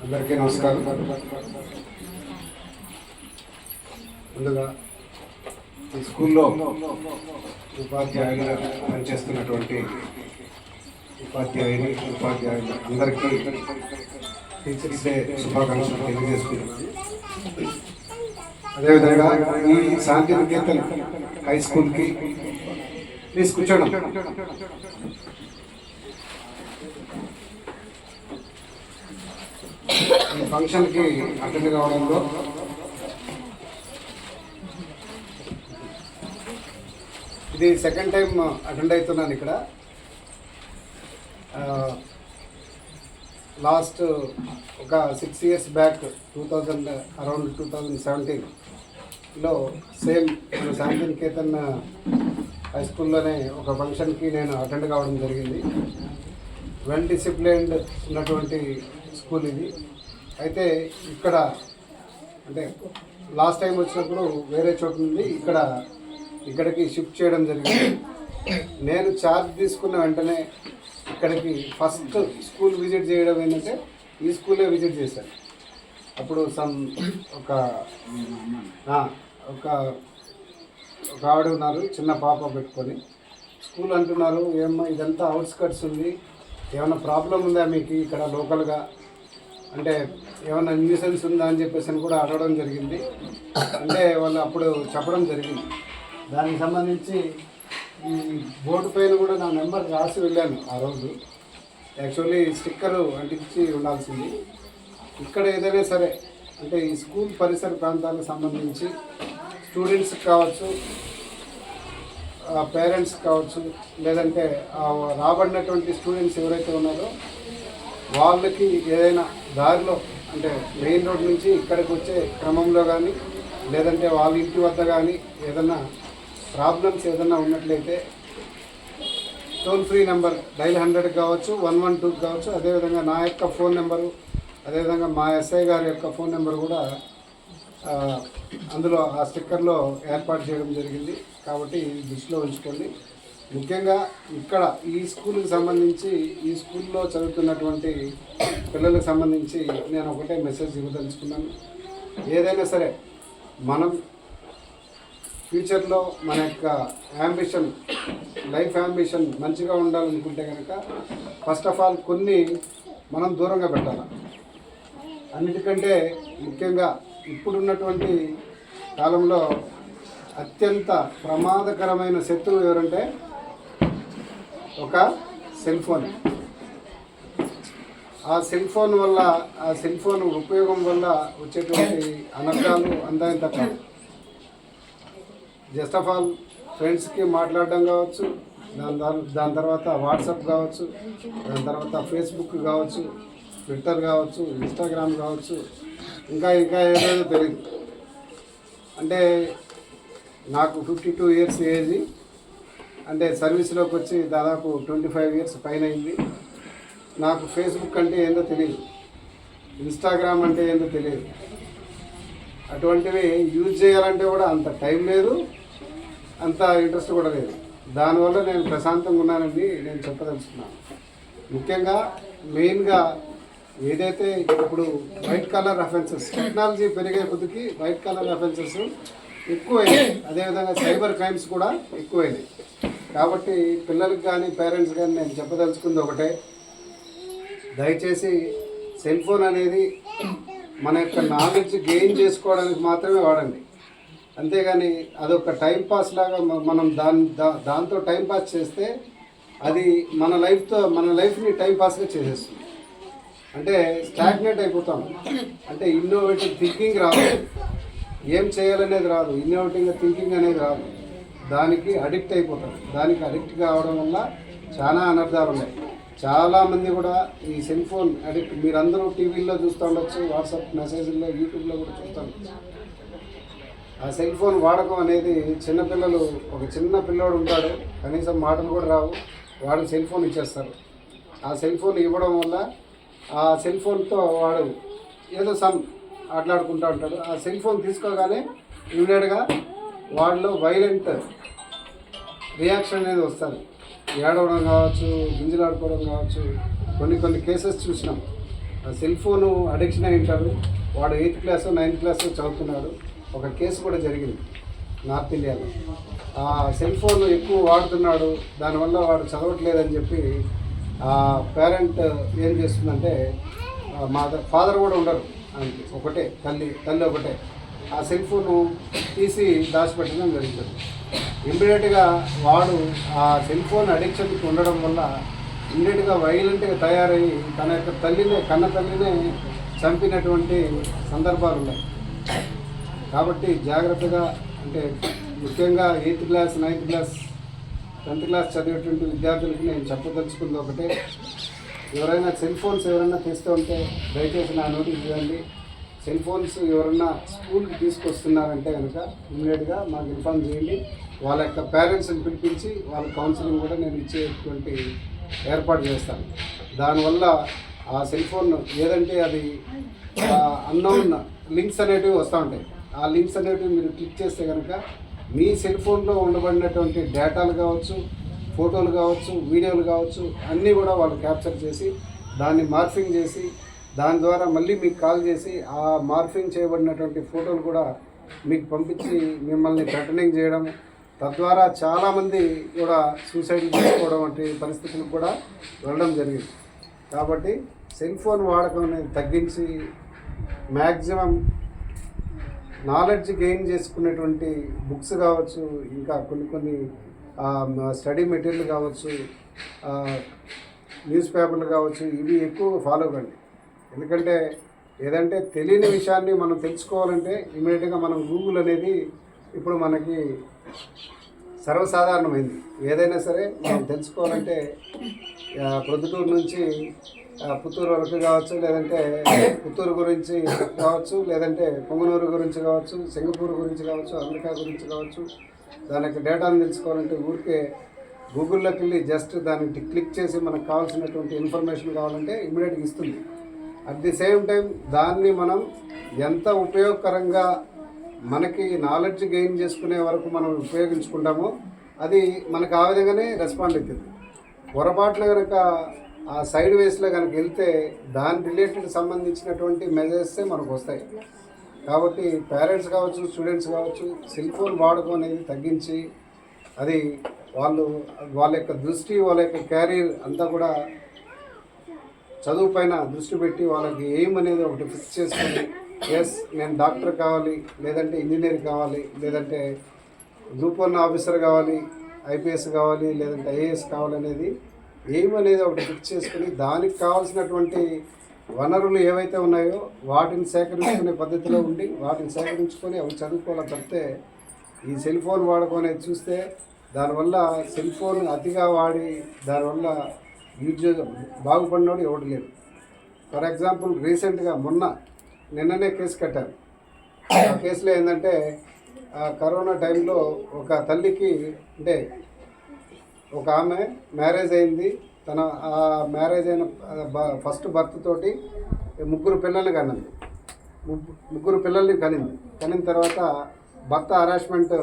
అందరికీ నమస్కారం. ముందుగా ఈ స్కూల్లో ఉపాధ్యాయులుగా పనిచేస్తున్నటువంటి ఉపాధ్యాయులు అందరికీ టీచర్స్ డే శుభాకాంక్షలు తెలియజేసుకుంటున్నాను. అదేవిధంగా ఈ శాంతినికేతన్ హై స్కూల్కి ప్లీజ్ కూర్చోండి. ఈ ఫంక్షన్కి అటెండ్ కావడంలో ఇది సెకండ్ టైం అటెండ్ అవుతున్నాను ఇక్కడ. లాస్ట్ ఒక 6 years బ్యాక్ అరౌండ్ 2017లో సేమ్ శాంతినికేతన్ హై స్కూల్లోనే ఒక ఫంక్షన్కి నేను అటెండ్ కావడం జరిగింది. వెల్ డిసిప్లైన్డ్ ఉన్నటువంటి స్కూల్ ఇది. అయితే ఇక్కడ అంటే లాస్ట్ టైం వచ్చినప్పుడు వేరే చోటు నుండి ఇక్కడికి షిఫ్ట్ చేయడం జరిగింది. నేను ఛార్జ్ తీసుకున్న వెంటనే ఇక్కడికి ఫస్ట్ స్కూల్ విజిట్ చేయడం ఏంటంటే ఈ స్కూలే విజిట్ చేశాను. అప్పుడు ఒక ఆవిడ ఉన్నారు, చిన్న పాప పెట్టుకొని స్కూల్ అంటున్నారు. ఏమన్నా ఇదంతా అవుట్స్కట్స్ ఉంది, ఏమైనా ప్రాబ్లం ఉందా మీకు ఇక్కడ లోకల్గా, అంటే ఏమైనా న్యూసెన్స్ ఉందా అని చెప్పేసి అని కూడా అడగడం జరిగింది. అంటే వాళ్ళు అప్పుడు చెప్పడం జరిగింది. దానికి సంబంధించి ఈ బోర్డు పైన కూడా నా నెంబర్ రాసి వెళ్ళాను ఆ రోజు. యాక్చువల్లీ స్టిక్కరు అంటించి ఉండాల్సింది. ఇక్కడ ఏదైనా సరే అంటే ఈ స్కూల్ పరిసర ప్రాంతాలకు సంబంధించి స్టూడెంట్స్కి కావచ్చు, పేరెంట్స్ కావచ్చు, లేదంటే రాబడినటువంటి స్టూడెంట్స్ ఎవరైతే ఉన్నారో వాళ్ళకి ఏదైనా దారిలో అంటే మెయిన్ రోడ్ నుంచి ఇక్కడికి వచ్చే క్రమంలో కానీ, లేదంటే వాళ్ళ ఇంటి వద్ద కానీ ఏదైనా ప్రాబ్లమ్స్ ఏదైనా ఉన్నట్లయితే టోల్ ఫ్రీ నెంబర్ డైల్ 100 కావచ్చు, 112 కావచ్చు. అదేవిధంగా నా యొక్క ఫోన్ నెంబరు, అదేవిధంగా మా ఎస్ఐ గారి యొక్క ఫోన్ నెంబర్ కూడా అందులో ఆ స్టిక్కర్లో ఏర్పాటు చేయడం జరిగింది. కాబట్టి దృష్టిలో ఉంచుకోండి. ముఖ్యంగా ఇక్కడ ఈ స్కూల్కి సంబంధించి, ఈ స్కూల్లో చదువుతున్నటువంటి పిల్లలకు సంబంధించి నేను ఒకటే మెసేజ్ ఇవ్వదలుచుకున్నాను. ఏదైనా సరే మనం ఫ్యూచర్లో మన యొక్క యాంబిషన్, లైఫ్ యాంబిషన్ మంచిగా ఉండాలనుకుంటే కనుక ఫస్ట్ ఆఫ్ ఆల్ కొన్ని మనం దూరంగా పెట్టాలి. అన్నిటికంటే ముఖ్యంగా ఇప్పుడున్నటువంటి కాలంలో అత్యంత ప్రమాదకరమైన శత్రువు ఎవరంటే ఒక సెల్ ఫోన్. ఆ సెల్ ఫోన్ వల్ల, ఆ సెల్ ఫోన్ ఉపయోగం వల్ల వచ్చేటువంటి అనర్థాలు అందాయంత కాదు. జస్ట్ ఆఫ్ ఆల్ ఫ్రెండ్స్కి మాట్లాడడం కావచ్చు, దాని తర్వాత వాట్సాప్ కావచ్చు, దాని తర్వాత ఫేస్బుక్ కావచ్చు, ట్విట్టర్ కావచ్చు, ఇన్స్టాగ్రామ్ కావచ్చు, ఇంకా ఏదో తెలియదు. అంటే నాకు 52 years ఏజ్, అంటే సర్వీస్లోకి వచ్చి దాదాపు 25 years పైన అయింది. నాకు ఫేస్బుక్ అంటే ఏందో తెలియదు, ఇన్స్టాగ్రామ్ అంటే ఏందో తెలియదు. అటువంటివి యూజ్ చేయాలంటే కూడా అంత టైం లేదు, అంత ఇంట్రెస్ట్ కూడా లేదు. దానివల్ల నేను ప్రశాంతంగా ఉన్నానని నేను చెప్పదలుచుకున్నాను. ముఖ్యంగా మెయిన్గా ఏదైతే ఇప్పుడు వైట్ కలర్ అఫెన్సెస్, టెక్నాలజీ పెరిగే కొద్దికి వైట్ కలర్ అఫెన్సెస్ ఎక్కువైనాయి. అదేవిధంగా సైబర్ క్రైమ్స్ కూడా ఎక్కువైనాయి. కాబట్టి పిల్లలకు కానీ పేరెంట్స్ కానీ నేను చెప్పదలుచుకుంది ఒకటే, దయచేసి సెల్ ఫోన్ అనేది మన యొక్క నాలెడ్జ్ గెయిన్ చేసుకోవడానికి మాత్రమే వాడండి. అంతేగాని అదొక టైంపాస్ లాగా మనం దాంతో టైంపాస్ చేస్తే అది మన లైఫ్ని టైంపాస్గా చేసేస్తుంది. అంటే స్టాగ్నేట్ అయిపోతాం. అంటే ఇన్నోవేటివ్ థింకింగ్ రాదు, ఏం చేయాలనేది రాదు, ఇన్నోవేటివ్గా థింకింగ్ అనేది రాదు. దానికి అడిక్ట్ అయిపోతాం. దానికి అడిక్ట్ కావడం వల్ల చాలా అనర్థాలు ఉన్నాయి. చాలామంది కూడా ఈ సెల్ ఫోన్ అడిక్ట్, మీరందరూ టీవీల్లో చూస్తూ ఉండొచ్చు, వాట్సాప్ మెసేజ్ల్లో, యూట్యూబ్లో కూడా చూస్తూ ఉండొచ్చు. ఆ సెల్ ఫోన్ వాడకం అనేది చిన్నపిల్లలు, ఒక చిన్న పిల్లోడు ఉంటాడు, కనీసం మాటలు కూడా రావు, వాడు సెల్ ఫోన్ ఇచ్చేస్తారు. ఆ సెల్ ఫోన్ ఇవ్వడం వల్ల ఆ సెల్ ఫోన్తో వాడు ఏదో ఆటలాడుకుంటూ ఉంటాడు. ఆ సెల్ ఫోన్ తీసుకోగానే ఇమీడియట్గా వాళ్ళలో వైలెంట్ రియాక్షన్ అనేది వస్తుంది. ఏడవడం కావచ్చు, గింజలాడుకోవడం కావచ్చు, కొన్ని కేసెస్ చూసినాం. సెల్ ఫోను అడిక్షన్ అయి ఉంటారు. వాడు 8th క్లాస్ 9th క్లాస్ చదువుతున్నాడు. ఒక కేసు కూడా జరిగింది నార్త్ ఇండియాలో. ఆ సెల్ ఫోన్ ఎక్కువ వాడుతున్నాడు, దానివల్ల వాడు చదవట్లేదని చెప్పి ఆ పేరెంట్ ఏం చేస్తుందంటే, మా ఫాదర్ కూడా ఉండరు, ఆయనకి ఒకటే తల్లి ఒకటే, ఆ సెల్ ఫోను తీసి దాచిపెట్టడం జరుగుతుంది. ఇమ్మీడియట్గా వాడు ఆ సెల్ ఫోన్ అడిక్షన్కి ఉండడం వల్ల ఇమ్మీడియట్గా వైలెంట్గా తయారయ్యి తన యొక్క కన్న తల్లినే చంపినటువంటి సందర్భాలు ఉన్నాయి. కాబట్టి జాగ్రత్తగా, అంటే ముఖ్యంగా 8th class 9th class 10th class చదివేటువంటి విద్యార్థులకి నేను చెప్పదలుచుకుంది ఒకటే, ఎవరైనా సెల్ ఫోన్స్ ఎవరైనా తెస్తూ ఉంటే దయచేసి నా నోటీస్ ఇవ్వండి. సెల్ ఫోన్స్ ఎవరన్నా స్కూల్కి తీసుకొస్తున్నారంటే కనుక ఇమ్మీడియట్గా మాకు ఇన్ఫార్మ్ చేయండి. వాళ్ళ యొక్క పేరెంట్స్ని పిలిపించి వాళ్ళ కౌన్సిలింగ్ కూడా నేను ఇచ్చేటువంటి ఏర్పాటు చేస్తాను. దానివల్ల ఆ సెల్ ఫోన్ ఏదంటే అది అన్నోన్ లింక్స్ అనేటివి వస్తూ ఉంటాయి. ఆ లింక్స్ అనేటివి మీరు క్లిక్ చేస్తే కనుక మీ సెల్ ఫోన్లో ఉండబడినటువంటి డేటాలు కావచ్చు, ఫోటోలు కావచ్చు, వీడియోలు కావచ్చు, అన్నీ కూడా వాళ్ళు క్యాప్చర్ చేసి దాన్ని మార్ఫింగ్ చేసి దాని ద్వారా మళ్ళీ మీకు కాల్ చేసి ఆ మార్ఫింగ్ చేయబడినటువంటి ఫోటోలు కూడా మీకు పంపించి మిమ్మల్ని థ్రెటనింగ్ చేయడం, తద్వారా చాలామంది కూడా సూసైడ్ చేసుకోవడం వంటి పరిస్థితులకు కూడా వెళ్ళడం జరిగింది. కాబట్టి సెల్ ఫోన్ వాడకం అనేది తగ్గించి మ్యాక్సిమం నాలెడ్జ్ గెయిన్ చేసుకునేటువంటి బుక్స్ కావచ్చు, ఇంకా కొన్ని స్టడీ మెటీరియల్ కావచ్చు, న్యూస్ పేపర్లు కావచ్చు, ఇవి ఎక్కువ ఫాలో కండి. ఎందుకంటే ఏదంటే తెలియని విషయాన్ని మనం తెలుసుకోవాలంటే ఇమీడియట్గా మనం గూగుల్ అనేది ఇప్పుడు మనకి సర్వసాధారణమైంది. ఏదైనా సరే మనం తెలుసుకోవాలంటే ప్రొద్దుటూరు నుంచి పుత్తూరు వరకు కావచ్చు, లేదంటే పుత్తూరు గురించి కావచ్చు, లేదంటే పొంగనూరు గురించి కావచ్చు, సింగపూర్ గురించి కావచ్చు, అమెరికా గురించి కావచ్చు, దాని యొక్క డేటాను తెలుసుకోవాలంటే ఊరికే గూగుల్లోకి వెళ్ళి జస్ట్ దాన్ని క్లిక్ చేసి మనకు కావాల్సినటువంటి ఇన్ఫర్మేషన్ కావాలంటే ఇమ్మీడియట్గా ఇస్తుంది. అట్ ది సేమ్ టైం దాన్ని మనం ఎంత ఉపయోగకరంగా మనకి నాలెడ్జ్ గెయిన్ చేసుకునే వరకు మనం ఉపయోగించుకుంటామో అది మనకు ఆ విధంగానే రెస్పాండ్ అవుతుంది. పొరపాట్లు కనుక ఆ సైడ్ వేస్లో కనుక వెళ్తే దాని రిలేటెడ్ సంబంధించినటువంటి మెసేజెసే మనకు వస్తాయి. కాబట్టి పేరెంట్స్ కావచ్చు, స్టూడెంట్స్ కావచ్చు, సెల్ ఫోన్ వాడకం అనేది తగ్గించి అది వాళ్ళ యొక్క దృష్టి, వాళ్ళ యొక్క క్యారియర్ అంతా కూడా చదువు పైన దృష్టి పెట్టి వాళ్ళకి ఎయిమ్ అనేది ఒకటి ఫిక్స్ చేసుకొని, ఎస్ నేను డాక్టర్ కావాలి, లేదంటే ఇంజనీర్ కావాలి, లేదంటే గ్రూప్ 1 ఆఫీసర్ కావాలి, ఐపీఎస్ కావాలి, లేదంటే ఐఏఎస్ కావాలనేది ఎయిమ్ అనేది ఒకటి ఫిక్స్ చేసుకుని దానికి కావాల్సినటువంటి వనరులు ఏవైతే ఉన్నాయో వాటిని సేకరించుకునే పద్ధతిలో ఉండి వాటిని సేకరించుకొని అవి చదువుకోవాలి తప్పితే ఈ సెల్ ఫోన్ వాడకం అనేది చూస్తే దానివల్ల సెల్ ఫోన్ అతిగా వాడి దానివల్ల యూజ్ బాగుపడినోడు ఎవడు లేడు. ఫర్ ఎగ్జాంపుల్ రీసెంట్గా నిన్ననే కేసు కట్టారు. ఆ కేసులో ఏంటంటే కరోనా టైంలో ఒక తల్లికి, అంటే ఒక ఆమె మ్యారేజ్ అయింది. తన ఆ మ్యారేజ్ అయిన ఫస్ట్ భర్త తోటి 3 పిల్లల్ని కనింది. 3 పిల్లల్ని కనిన తర్వాత భర్త హరాస్మెంట్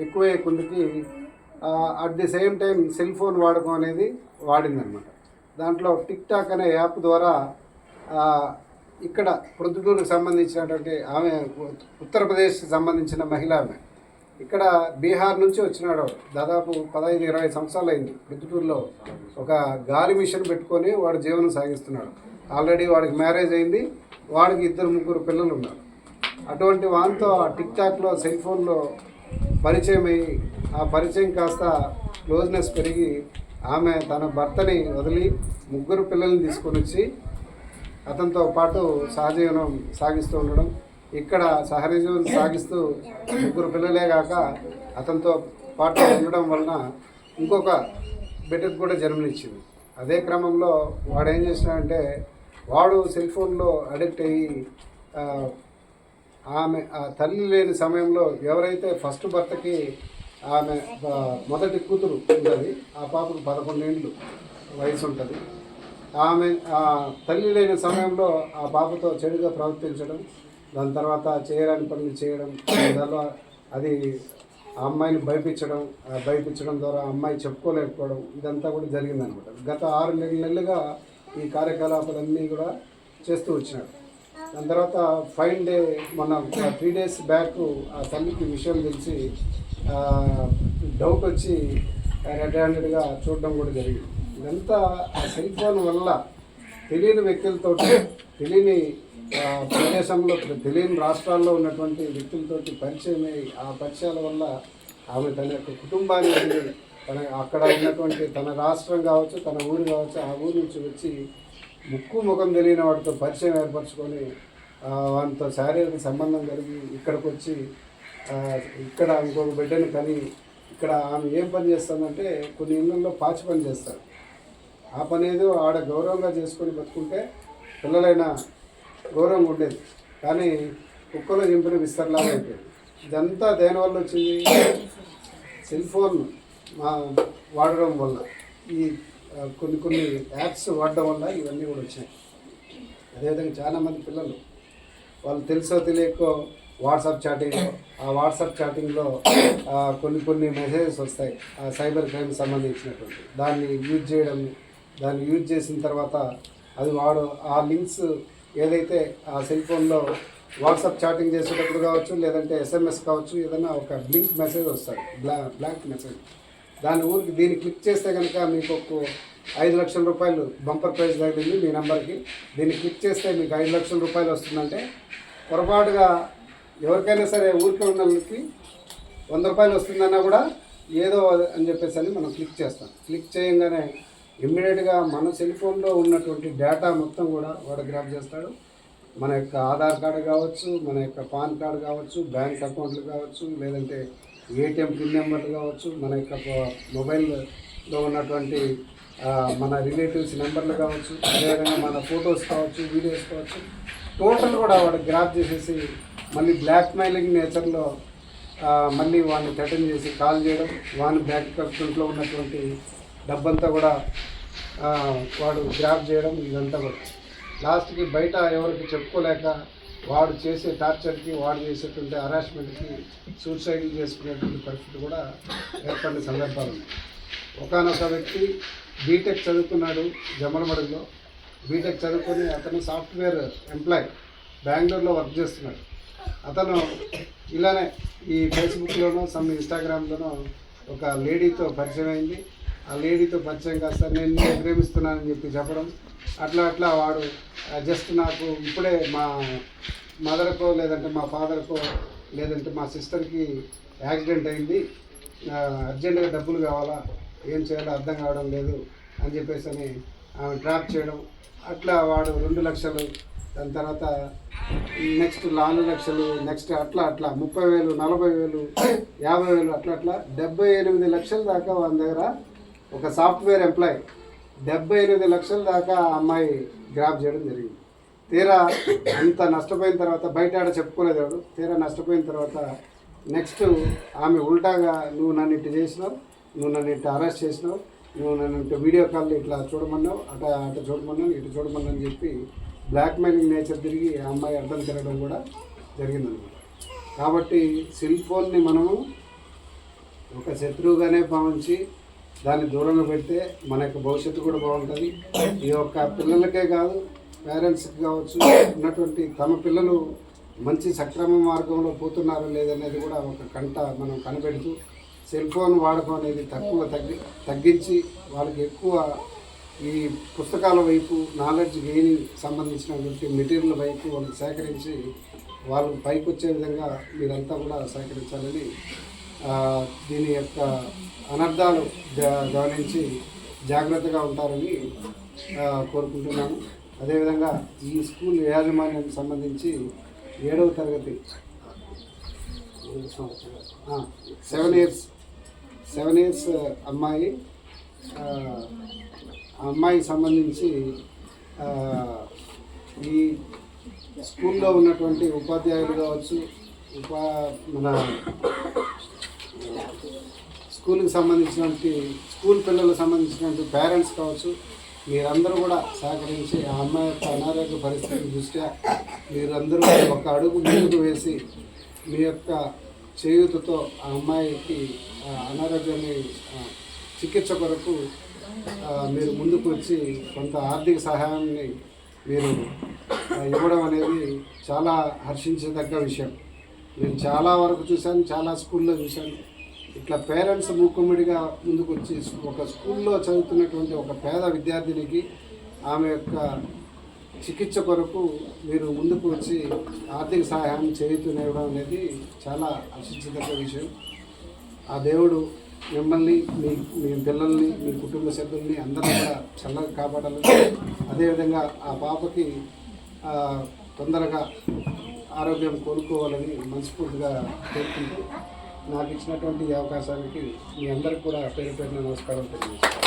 ఎక్కువయ్యే కొందికి at the same time cell phone వాడకం అనేది వాడిందనమాట. దాంట్లో టిక్ టాక్ అనే యాప్ ద్వారా ఇక్కడ ప్రొద్దుటూరుకు సంబంధించినటువంటి ఆమె ఉత్తరప్రదేశ్కి సంబంధించిన మహిళ ఆమె. ఇక్కడ బీహార్ నుంచి వచ్చినాడు. దాదాపు 15-20 సంవత్సరాలు అయింది. ప్రొద్దుటూరులో ఒక గాలి మిషన్ పెట్టుకొని వాడు జీవనం సాగిస్తున్నాడు. ఆల్రెడీ వాడికి మ్యారేజ్ అయింది. వాడికి 2-3 పిల్లలు ఉన్నారు. అటువంటి వాంతో ఆ టిక్ టాక్లో సెల్ ఫోన్లో పరిచయం అయ్యి ఆ పరిచయం కాస్త క్లోజ్నెస్ పెరిగి ఆమె తన భర్తని వదిలి 3 పిల్లల్ని తీసుకొని వచ్చి అతనితో పాటు సహజీవనం సాగిస్తూ ఉండడం. ఇక్కడ సహజీవనం సాగిస్తూ 3 పిల్లలే కాక అతనితో పాటు ఉండడం వలన ఇంకొక బిడ్డకు కూడా జన్మనిచ్చింది. అదే క్రమంలో వాడు ఏం చేసినాడంటే వాడు సెల్ ఫోన్లో అడిక్ట్ అయ్యి ఆమె తల్లి లేని సమయంలో ఎవరైతే ఫస్ట్ భర్తకి ఆమె మొదటి కూతురు ఉంటుంది, ఆ పాపకు 11 ఏళ్ళు వయసు ఉంటుంది. ఆమె తల్లి లేని సమయంలో ఆ పాపతో చెడుగా ప్రవర్తించడం, దాని తర్వాత చేయరాని పనులు చేయడం, దానివల్ల అది ఆ అమ్మాయిని భయపించడం ద్వారా అమ్మాయి చెప్పుకోలేకపోవడం, ఇదంతా కూడా జరిగిందనమాట. గత 6 నెలలుగా ఈ కార్యకలాపాలన్నీ కూడా చేస్తూ వచ్చినాడు. దాని తర్వాత ఫైన్ డే మన 3 days బ్యాక్ ఆ తల్లికి విషయం తెలిసి డౌట్ వచ్చి రెడ్ హ్యాండెడ్గా చూడడం కూడా జరిగింది. ఇదంతా ఆ సెల్ ఫోన్ వల్ల తెలియని వ్యక్తులతో, తెలియని ప్రదేశంలో, తెలియని రాష్ట్రాల్లో ఉన్నటువంటి వ్యక్తులతోటి పరిచయమై ఆ పరిచయాల వల్ల ఆమె తన యొక్క కుటుంబాన్ని తన అక్కడ ఉన్నటువంటి తన రాష్ట్రం కావచ్చు, తన ఊరు కావచ్చు, ఆ ఊరు నుంచి వచ్చి ముక్కు ముఖం తెలియని వాటితో పరిచయం ఏర్పరచుకొని వాటితో శారీరక సంబంధం కలిగి ఇక్కడికి వచ్చి ఇక్కడ ఇంకొక బిడ్డని కని ఇక్కడ ఆమె ఏం పని చేస్తుందంటే కొన్ని ఇళ్ళల్లో పాచి పని చేస్తారు. ఆ పని ఏదో ఆడ గౌరవంగా చేసుకొని బతుకుంటే పిల్లలైనా గౌరవంగా ఉండేది. కానీ కుక్కలో చింపిన విస్తరలాగా అయిపోయింది. ఇదంతా దేనివల్ల వచ్చింది? సెల్ ఫోన్ వాడడం వల్ల, ఈ కొన్ని యాప్స్ వాడడం వల్ల ఇవన్నీ కూడా వచ్చాయి. అదేవిధంగా చాలామంది పిల్లలు వాళ్ళు తెలుసో తెలియకో వాట్సాప్ చాటింగ్లో, ఆ వాట్సాప్ చాటింగ్లో కొన్ని మెసేజెస్ వస్తాయి సైబర్ క్రైమ్ సంబంధించినటువంటి, దాన్ని యూజ్ చేయడం, దాన్ని యూజ్ చేసిన తర్వాత అది వాడు ఆ లింక్స్ ఏదైతే ఆ సెల్ ఫోన్లో వాట్సాప్ చాటింగ్ చేసేటప్పుడు కావచ్చు, లేదంటే SMS కావచ్చు, ఏదైనా ఒక బ్లింక్ మెసేజ్ వస్తుంది, బ్లాంక్ మెసేజ్, దాని ఊరికి దీన్ని క్లిక్ చేస్తే కనుక మీకు ఒక 5 లక్షల రూపాయలు బంపర్ ప్రైజ్ తగిలింది మీ నెంబర్కి, దీన్ని క్లిక్ చేస్తే మీకు 5 లక్షల రూపాయలు వస్తుందంటే పొరపాటుగా ఎవరికైనా సరే ఊరికే ఉన్న వాళ్ళకి 100 రూపాయలు వస్తుందన్నా కూడా ఏదో అని చెప్పేసి అని మనం క్లిక్ చేస్తాం. క్లిక్ చేయగానే ఇమ్మీడియట్గా మన సెల్ ఫోన్లో ఉన్నటువంటి డేటా మొత్తం కూడా వాడు గ్రాప్ చేస్తాడు. మన యొక్క ఆధార్ కార్డు కావచ్చు, మన యొక్క పాన్ కార్డు కావచ్చు, బ్యాంక్ అకౌంట్లు కావచ్చు, లేదంటే ATM పిన్ నెంబర్లు కావచ్చు, మన యొక్క మొబైల్లో ఉన్నటువంటి మన రిలేటివ్స్ నెంబర్లు కావచ్చు, అదేవిధంగా మన ఫొటోస్ కావచ్చు, వీడియోస్ కావచ్చు, టోటల్ కూడా వాడు గ్రాప్ చేసేసి మళ్ళీ బ్లాక్మెయిలింగ్ నేచర్లో మళ్ళీ వాడిని థ్రెటన్ చేసి కాల్ చేయడం, వాని బ్యాంక్ అకౌంట్లో ఉన్నటువంటి డబ్బంతా కూడా వాడు గ్రాప్ చేయడం, ఇదంతా కూడా లాస్ట్కి బయట ఎవరికి చెప్పుకోలేక వాడు చేసే టార్చర్కి, వాడు చేసేటువంటి హరాస్మెంట్కి సూసైడ్ చేసుకునేటువంటి పరిస్థితి కూడా ఏర్పడిన సందర్భాలు ఉన్నాయి. ఒకనొక వ్యక్తి బీటెక్ చదువుకున్నాడు జమ్మలమడుగులో. బీటెక్ చదువుకొని అతను సాఫ్ట్వేర్ ఎంప్లాయ్ బెంగళూరులో వర్క్ చేస్తున్నాడు. అతను ఇలానే ఈ ఫేస్బుక్లోనో ఇన్స్టాగ్రామ్లోనో ఒక లేడీతో పరిచయం అయింది. ఆ లేడీతో పరిచయం కాస్త నేను నేను ప్రేమిస్తున్నానని చెప్పడం, అట్లా వాడు జస్ట్ నాకు ఇప్పుడే మా మదర్కో, లేదంటే మా ఫాదర్కో, లేదంటే మా సిస్టర్కి యాక్సిడెంట్ అయింది, అర్జెంటుగా డబ్బులు కావాలా, ఏం చేయాలో అర్థం కావడం లేదు అని చెప్పేసి అని ఆమె ట్రాప్ చేయడం. అట్లా వాడు 2 లక్షలు, దాని తర్వాత నెక్స్ట్ 4 లక్షలు, నెక్స్ట్ అట్లా 30,000, 40,000, 50,000, అట్లా 78 లక్షల దాకా వాళ్ళ దగ్గర ఒక సాఫ్ట్వేర్ ఎంప్లాయ్ 78 లక్షల దాకా ఆ అమ్మాయి గ్రాప్ చేయడం జరిగింది. తీరా అంత నష్టపోయిన తర్వాత బయట ఆడ చెప్పుకోలేదు వాడు. తీరా నష్టపోయిన తర్వాత నెక్స్ట్ ఆమె ఉల్టాగా నువ్వు నన్ను ఇటు చేసినావు, నువ్వు నన్ను ఇటు అరెస్ట్ చేసినావు, నువ్వు నన్ను ఇటు వీడియో కాల్ ఇట్లా చూడమన్నావు, అట చూడమన్నావు, ఇటు చూడమన్నా అని చెప్పి బ్లాక్మెయిలింగ్ నేచర్ తిరిగి ఆ అమ్మాయి అర్థం తిరగడం కూడా జరిగిందనమాట. కాబట్టి సెల్ ఫోన్ని మనము ఒక శత్రువుగానే భావించి దాన్ని దూరంగా పెడితే మన యొక్క భవిష్యత్తు కూడా బాగుంటుంది. ఈ యొక్క పిల్లలకే కాదు, పేరెంట్స్కి కావచ్చు, ఉన్నటువంటి తమ పిల్లలు మంచి సక్రమ మార్గంలో పోతున్నారో లేదనేది కూడా ఒక కంట మనం కనిపెడుతూ సెల్ ఫోన్ వాడకం అనేది తగ్గించి వాళ్ళకి ఎక్కువ ఈ పుస్తకాల వైపు, నాలెడ్జ్ గెయినింగ్ సంబంధించినటువంటి మెటీరియల్ వైపు వాళ్ళకి సేకరించి వాళ్ళు పైకి వచ్చే విధంగా మీరంతా కూడా సేకరించాలని, దీని యొక్క అనర్థాలు గమనించి జాగ్రత్తగా ఉంటారని కోరుకుంటున్నాను. అదేవిధంగా ఈ స్కూల్ యాజమాన్యానికి సంబంధించి 7వ తరగతి 7 ఇయర్స్ అమ్మాయి, అమ్మాయికి సంబంధించి ఈ స్కూల్లో ఉన్నటువంటి ఉపాధ్యాయులు కావచ్చు, మన స్కూల్కి సంబంధించినటువంటి స్కూల్ పిల్లలకు సంబంధించినటువంటి పేరెంట్స్ కావచ్చు, మీరందరూ కూడా సహకరించి ఆ అమ్మాయి యొక్క అనారోగ్య పరిస్థితి దృష్ట్యా మీరందరూ ఒక అడుగు ముందుకు వేసి మీ యొక్క చేయూతతో ఆ అమ్మాయికి అనారోగ్యాన్ని చికిత్స కొరకు మీరు ముందుకు వచ్చి కొంత ఆర్థిక సహాయాన్ని మీరు ఇవ్వడం అనేది చాలా హర్షించదగ్గ విషయం. నేను చాలా వరకు చూశాను, చాలా స్కూల్లో చూశాను. ఇట్లా పేరెంట్స్ మూకుమ్మడిగా ముందుకు వచ్చి ఒక స్కూల్లో చదువుతున్నటువంటి ఒక పేద విద్యార్థినికి ఆమె యొక్క చికిత్స కొరకు మీరు ముందుకు వచ్చి ఆర్థిక సహాయం చేయుతూనివ్వడం అనేది చాలా హర్షించదగ్గ విషయం. ఆ దేవుడు మిమ్మల్ని మీ పిల్లల్ని మీ కుటుంబ సభ్యుల్ని అందరినీ కూడా చల్లగా కాపాడాలని, అదేవిధంగా ఆ పాపకి తొందరగా ఆరోగ్యం కోరుకోవాలని మనస్ఫూర్తిగా కోరుకుంటూ నాకు ఇచ్చినటువంటి ఈ అవకాశానికి మీ అందరికీ కూడా పేరు పేరున నమస్కారం తెలియజేస్తాను.